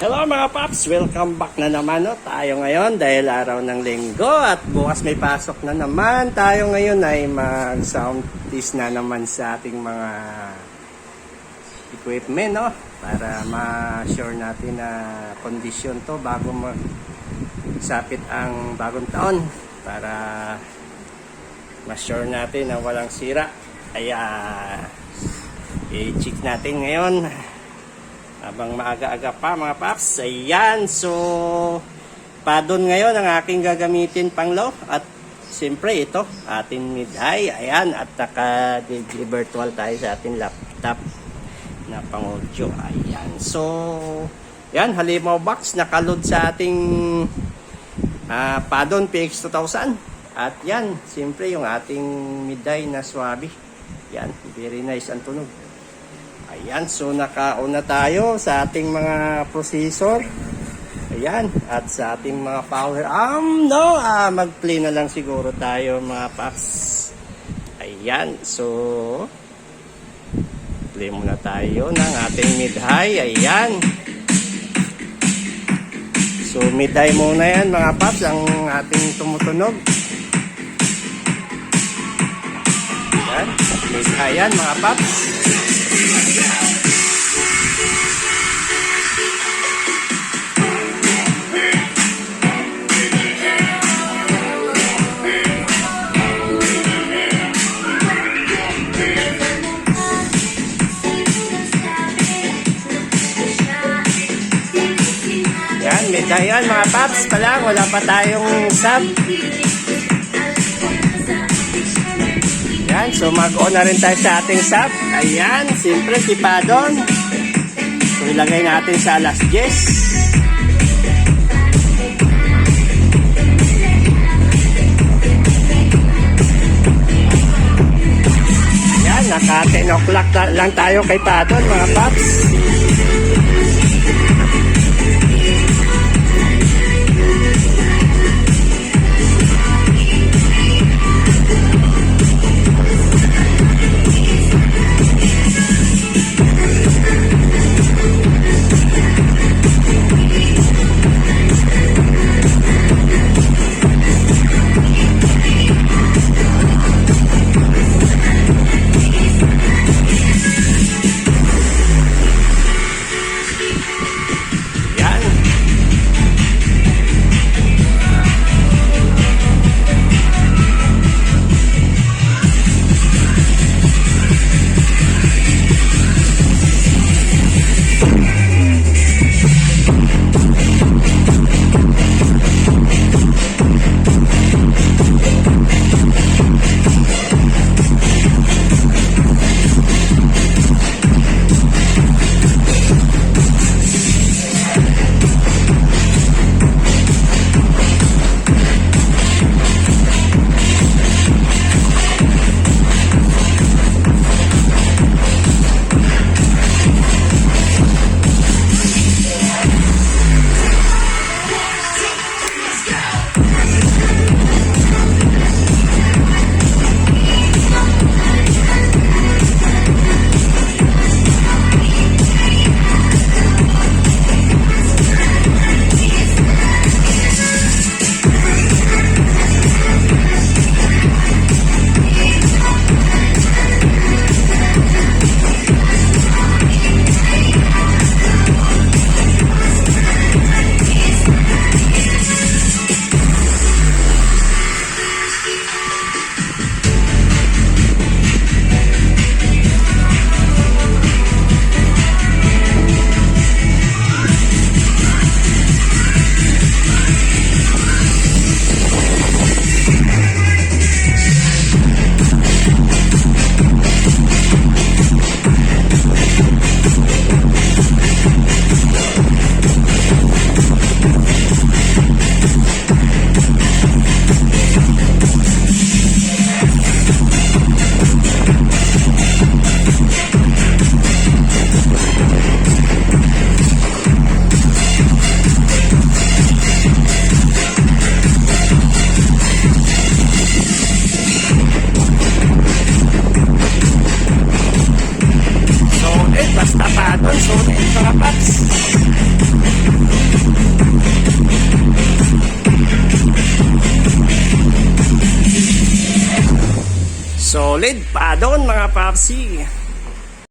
Hello mga paps! Welcome back na naman tayo ngayon dahil araw ng linggo at bukas may pasok na naman. Tayo ngayon ay mag-sound test na naman sa ating mga equipment para ma-sure natin na kondisyon to bago magsapit ang bagong taon para ma-sure natin na walang sira. Kaya i-check natin ngayon habang maaga-aga pa mga paps. Ayan, so padon ngayon ang aking gagamitin pang low. At siyempre ito, ating mid-high. Ayan, at naka-virtual tayo sa ating laptop na pang audio. Ayan, so yan, halimaw box nakaload sa ating padon PX 2000. At yan, siyempre yung ating mid-high na swabe. Yan, very nice ang tunog. Ayan, so nakauna tayo sa ating mga processor. Ayan, at sa ating mga power arm, mag-play na lang siguro tayo mga paps. Ayan, so play muna tayo ng ating mid-high. Ayan. So mid-high muna yan mga paps, ang ating tumutunog. Ayan, mid-high yan mga paps. Yan, medya yan mga paps pa lang, wala pa tayong sub. Yan, so mag-on na rin tayo sa ating sub. Ayan, siyempre si Padon. So ilagay natin sa alas 10. Ayan, naka 10 o'clock lang tayo kay Padon mga paps. Solid pa doon mga papsi.